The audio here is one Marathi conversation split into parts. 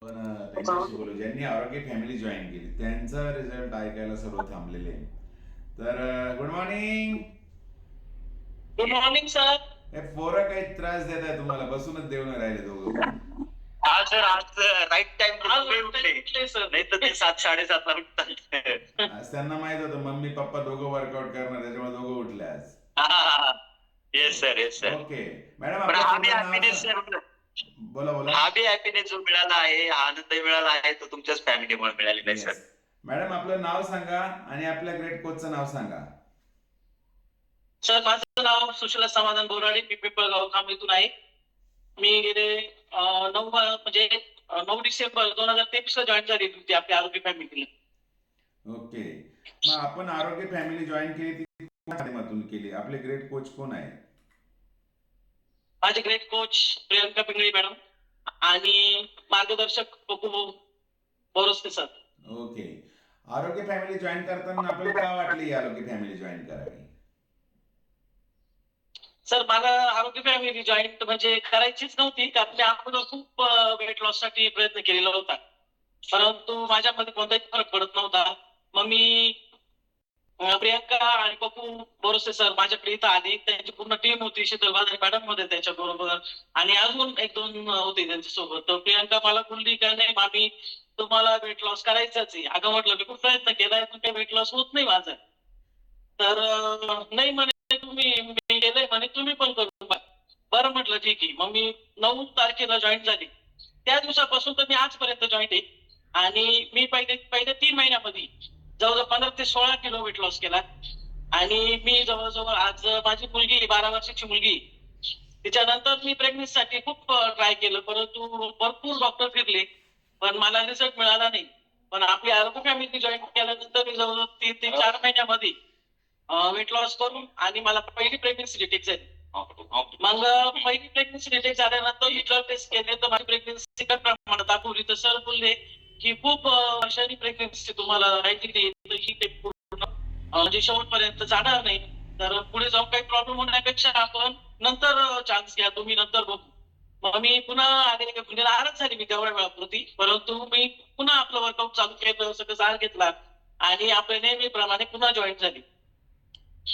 पण त्यांच्याशी बोलू ज्यांनी आरोग्य फॅमिली जॉईन केली त्यांचा रिझल्ट ऐकायला सर्व थांबलेले आहे. तर good morning. Good morning sir. हे पोरं काही त्रास देत आहे तुम्हाला, बसूनच देऊन राहिले दोघं पण. आज राईट टाइम तुम्ही उठले सर, नाही तर ते 7:30 ला उठतात. आज त्यांना माहित होतं मम्मी पप्पा दोघं वर्कआउट करणार, त्याच्यामुळे दोघं उठले आज. Yes sir, yes sir. Okay madam, पण आपलं हा बी पूर्ण नाव हॅपीनेस सांग. सर, बोला बोला. हा बी हॅपीनेस जो मिळाला आहे, हा आनंद मिळाला आहे, तो तुमच्याच फॅमिलीमुळे मिळालेला आहे सर. येस मॅडम, आपलं नाव सांगा आणि आपल्या ग्रेट कोचचं नाव सांगा. सर माझं नाव सुशीला समाधान बोराडे, मी पिंपळगाव खांबीतून आहे. मी गेले 9 डिसेंबर 2023 ला जॉईन झाली होती आपल्या आरोग्य फॅमिलीला. ओके, मग आपण आरोग्य फॅमिली जॉईन केली ती कोणत्या माध्यमातून केली? आपले ग्रेट कोच कोण आहे? माझे great coach Priyanka Pingale madam आणि मार्गदर्शक पप्पू बोरस्ते सर. ओके, आरोग्य फॅमिली जॉईन करताना आपल्याला का वाटली ही आरोग्य फॅमिली जॉईन करावी? सर मला आरोग्य फॅमिली जॉईंट म्हणजे करायचीच नव्हती, कारण मी अगोदर खूप वेट लॉस साठी प्रयत्न केलेला होता, परंतु माझ्यामध्ये कोणताही फरक पडत नव्हता. मग मी प्रियंका आणि पप्पू बोरसे सर माझ्याकडे इथं आले. त्यांची पूर्ण टीम होती, शीतल बादरे मॅडम होते त्यांच्या बरोबर आणि अजून 1-2 होते त्यांच्यासोबत. तर प्रियंका मला बोलली का नाही मामी, तुम्हाला वेट लॉस करायचाच आहे. अगं म्हटलं मी खूप प्रयत्न केलाय पण काही वेट लॉस होत नाही माझं. तर नाही म्हणे तुम्ही, मी केलंय म्हणे तुम्ही पण करून बघा. बरं म्हटलं ठीक आहे. मग मी 9 तारखेला जॉईन झाली. त्या दिवसापासून तर मी आजपर्यंत जॉईन आहे आणि मी पहिल्या 3 महिन्यामध्ये जवळजवळ 15 ते 16 किलो वेट लॉस केला आणि मी जवळजवळ आज माझी मुलगी 12 वर्षाची मुलगी, त्याच्यानंतर मी प्रेग्नन्सीसाठी खूप ट्राय केलं, परंतु भरपूर डॉक्टर फिरले पण मला रिझल्ट मिळाला नाही. पण आपली आरोग्य फॅमिली जॉईन केल्यानंतर मी जवळजवळ 3 ते 4 महिन्यामध्ये वेट लॉस करून आणि मला पहिली प्रेग्नन्सी डिटेक्ट झाली. मग पहिली प्रेग्नन्सी डिटेक्ट झाल्यानंतर मी ब्लड टेस्ट केले तर माझी प्रेग्नन्सी कमी प्रमाणात दाखवली. तर सर बोलले की खूप वर्षांनी प्रेग्नन्सी तुम्हाला राहिलेली आहे, तर ही ते पूर्ण म्हणजे शेवटपर्यंत जाणार नाही. तर पुढे जाऊन काही प्रॉब्लेम होण्यापेक्षा आपण नंतर चान्स घ्या, तुम्ही नंतर बघू. मग मी पुन्हा आले म्हणजे नाराज झाली मी तेवढ्या वेळापुरती, परंतु मी पुन्हा आपलं वर्कआउट चालू केलं, सगळं आहार घेतला आणि आपल्या नेहमीप्रमाणे पुन्हा जॉईन झाली.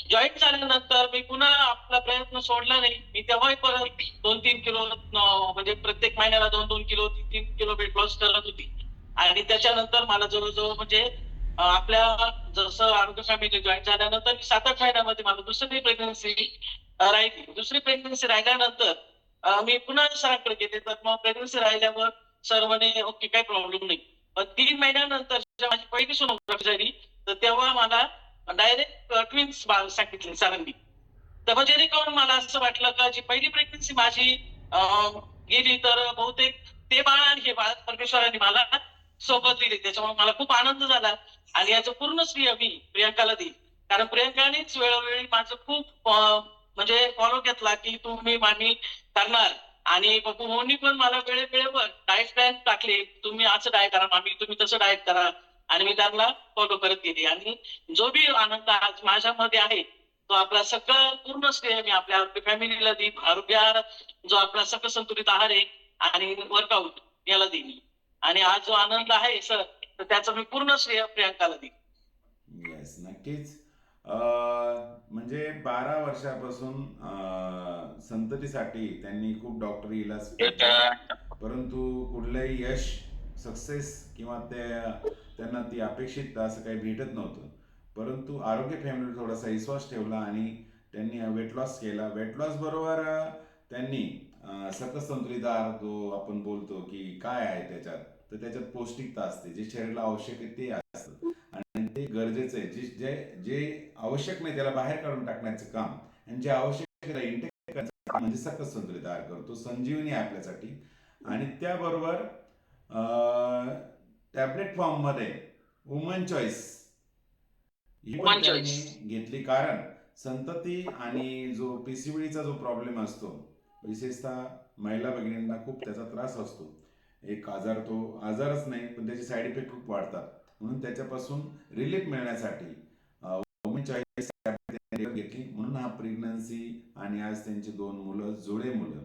जॉईन झाल्यानंतर मी पुन्हा आपला प्रयत्न सोडला नाही. मी तेव्हाही परत 2-3 किलो म्हणजे प्रत्येक महिन्याला 2-2 किलो, 3-3 किलो वेट लॉस करत होती. आणि त्याच्यानंतर मला जवळ-जवळ म्हणजे आपल्या जसं आरोग्य फॅमिली जॉईन झाल्यानंतर 7-8 महिन्यामध्ये मला दुसरी प्रेग्नन्सी राहिली. दुसरी प्रेग्नन्सी राहिल्यानंतर मी पुन्हा सरांकडे गेले. तर मग प्रेग्नन्सी राहिल्यावर सर म्हणे, "ओके, काही प्रॉब्लेम नाही." पण 3 महिन्यानंतर जेव्हा माझी पहिली सोनोग्राफी झाली, तर तेव्हा मला डायरेक्ट ट्विन्स बाळ सांगितले सरांनी. तर मग जेणेकरून मला असं वाटलं का जी पहिली प्रेग्नन्सी माझी गेली, तर बहुतेक ते बाळ आणि हे बाळ परमेश्वराने मला सोबत दिले. त्याच्यामुळे मला खूप आनंद झाला आणि याचं पूर्ण श्रेय मी प्रियंकाला देईल. कारण प्रियंकानेच वेळोवेळी माझं खूप म्हणजे फॉलो घेतला की तुम्ही मामी करणार आणि पप्पू भाऊंनी पण मला वेळेवर डाएट प्लॅन टाकले. तुम्ही असं डाएट करा मामी, तुम्ही तसं डाएट करा आणि मी त्यांना फॉलो करत गेले आणि जो बी आनंद आज माझ्यामध्ये आहे, तो आपला सगळं पूर्ण श्रेय मी आपल्या फॅमिलीला देईन. आरोग्य जो आपला सकस संतुलित आहार आहे आणि वर्कआउट याला देईन. आणि आज जो आनंद आहे सर, तर त्याचं मी पूर्ण श्रेय प्रियंकाला देईन. येस, नक्कीच. म्हणजे 12 वर्षापासून संततीसाठी त्यांनी खूप डॉक्टरी इलाज केले, परंतु कुठलंही यश, सक्सेस किंवा त्यांना ती अपेक्षित असं काही भेटत नव्हतं. परंतु आरोग्य फॅमिलीवर थोडासा विश्वास ठेवला आणि त्यांनी वेट लॉस केला. वेट लॉस बरोबर त्यांनी सकस संतुलित आहार जो आपण बोलतो की काय आहे त्याच्यात, तर त्याच्यात पौष्टिकता असते, जे शरीराला आवश्यक आहे ते असतं आणि ते गरजेचं आहे. जे जे जे आवश्यक नाही त्याला बाहेर काढून टाकण्याचं काम आणि जे आवश्यक आहे त्याला इंटेक करायचं काम म्हणजे सकस संतुलित आहार करतो. संजीवनी आहे आपल्यासाठी. आणि त्याबरोबर टॅबलेट फॉर्ममध्ये वुमन चॉईस ही पण वुमन त्यांनी चॉईस. घेतली, कारण संतती आणि जो पीसीओडीचा जो प्रॉब्लेम असतो, विशेषतः महिला भगिनींना खूप त्याचा त्रास असतो. एक आजार, तो आजारच नाही पण त्याचे साईड इफेक्ट खूप वाढतात. म्हणून त्याच्यापासून रिलीफ मिळण्यासाठी वुमन चॉईस घेतली. म्हणून हा प्रेग्नन्सी आणि आज त्यांची 2 मुलं, जुळे मुलं.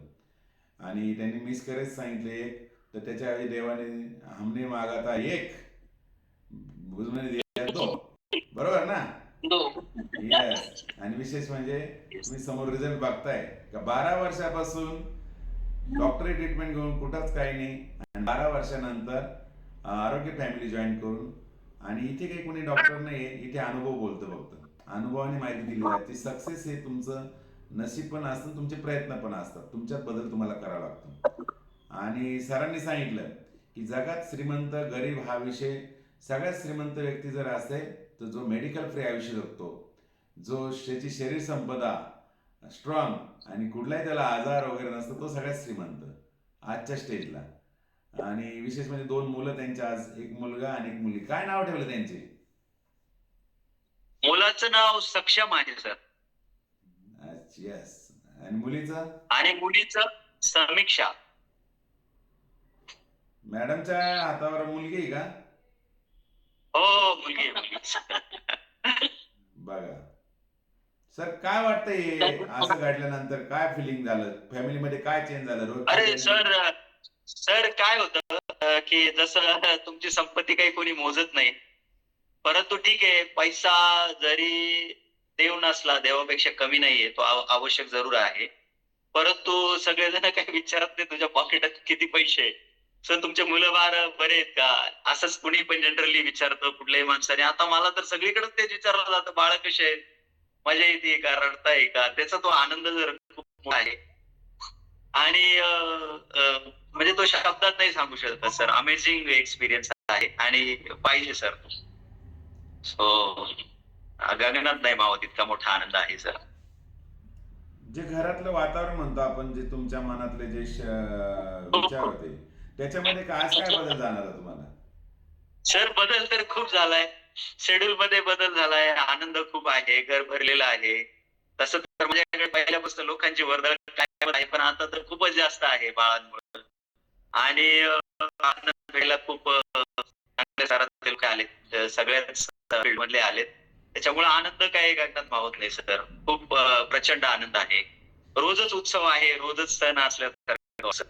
आणि त्यांनी मिसकॅरेज सांगितले एक, तर त्याच्यावेळी देवाने हमने मागा था एक, भुजने दिया दो, बरोबर ना? येस. आणि विशेष म्हणजे तुम्ही समोर रिझल्ट बघताय का 12 वर्षापासून डॉक्टरी ट्रीटमेंट घेऊन कुठंच काही नाही, आणि 12 वर्षानंतर आरोग्य फॅमिली जॉईन करून, आणि इथे काही कोणी डॉक्टर नाही आहे, इथे अनुभव बोलतो फक्त, अनुभवाने माहिती दिली जाते. सक्सेस हे तुमचं नशीब पण असतं, तुमचे प्रयत्न पण असतात, तुमच्यात बदल तुम्हाला करावा लागतो. आणि सरांनी सांगितलं की जगात श्रीमंत गरीब हा विषय, सगळ्यात श्रीमंत व्यक्ती जर असेल तर जो मेडिकल फ्री आयुष्य जगतो, जो त्याची शरीर संपदा स्ट्रॉंग आणि कुठलाही त्याला आजार वगैरे नसतो, तो सगळ्यात श्रीमंत आजच्या स्टेजला. आणि विशेष म्हणजे 2 मुलं त्यांच्या, आज एक मुलगा आणि एक मुलगी. काय नाव ठेवलं त्यांचे? मुलाचं नाव सक्षम आहे सर, येस. आणि मुलीचं? आणि मुलीचं समीक्षा. मॅडमच्या हातावर मुलगी आहे का? हो, मुलगी आहे. बघा सर, काय वाटतंय हे असं घडल्यानंतर? काय फिलिंग झालं फॅमिलीमध्ये? काय चेंज झालं रोज? अरे सर काय होतं की जसं तुमची संपत्ती काही कोणी मोजत नाही, परंतु ठीक आहे, पैसा जरी देव नसला, देवापेक्षा कमी नाहीये, तो आवश्यक जरूर आहे. परंतु सगळेजण काही विचारत नाही तुझ्या पॉकेटात किती पैसे आहे, सर तुमचे मुलं बाळ बरे आहेत का, असंच कुणी पण जनरली विचारतं कुठल्याही माणसाने. आता मला तर सगळीकडे तेच विचारलं जातं, बाळ कसे आहेत, मजा येते का, रडताय का, त्याचा तो आनंद जर खूप मोठा आहे. आणि म्हणजे तो शब्दात नाही सांगू शकत सर. अमेझिंग एक्सपिरियन्स आहे आणि पाहिजे सर. सो गगनात नाही मावत इतका मोठा आनंद आहे सर. जे घरातलं वातावरण म्हणतो आपण, जे तुमच्या मनातले जे विचार होते, त्याच्यामध्ये काय काय बदल जाणार तुम्हाला? सर बदल तर खूप झालाय. शेड्यूल मध्ये बदल झालाय, आनंद खूप आहे, घर भरलेलं आहे. तसं तर माझ्याकडे पहिल्यापासून लोकांची वर्दळ काय आहे, पण आता तर खूपच जास्त आहे बाळांमुळे. आणि आनंद भेटला खूप. चांगल्या सरांचे लोक आलेत, सगळ्याच फील्ड मधले आलेत, त्याच्यामुळे आनंद काही गगनात मावत नाही सर. खूप प्रचंड आनंद आहे. रोजच उत्सव आहे, रोजच सण असल्यासारखं असं.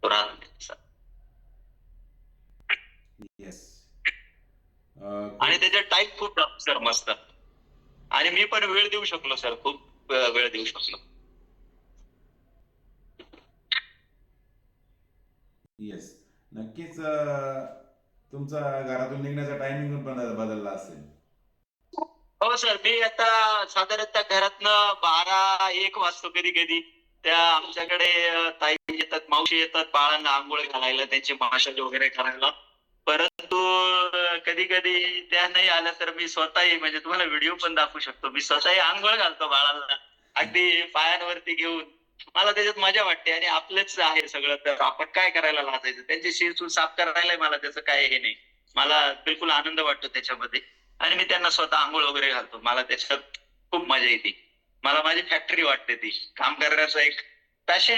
तो राहतो सर. येस. आणि त्याच्या टाईप खूप सर मस्त. आणि मी पण वेळ देऊ शकलो सर, खूप वेळ देऊ शकलो. येस, नक्कीच. तुमचा घरातून निघण्याचा टायमिंग पण बदलला असेल. हो सर, मी आता साधारणतः घरातनं 12-1 वाजतो कधी कधी. त्या आमच्याकडे ताई येतात, मावशी येतात बाळांना आंघोळ घालायला, त्यांची मसाज वगैरे करायला. परंतु कधी कधी त्या नाही आल्या तर मी स्वतःही, म्हणजे तुम्हाला व्हिडिओ पण दाखवू शकतो, मी स्वतःही आंघोळ घालतो बाळाला, अगदी पायांवरती घेऊन. मला त्याच्यात मजा वाटते. आणि आपलंच आहे सगळं, तर आपण काय करायला लाजायचं, त्यांची शिरसूर साफ करायला मला त्याचं काय हे नाही. मला बिलकुल आनंद वाटतो त्याच्यामध्ये. आणि मी त्यांना स्वतः आंघोळ वगैरे घालतो. मला त्याच्यात खूप मजा येते. मला माझी फॅक्टरी वाटते ती. काम करण्याचं एक पॅशन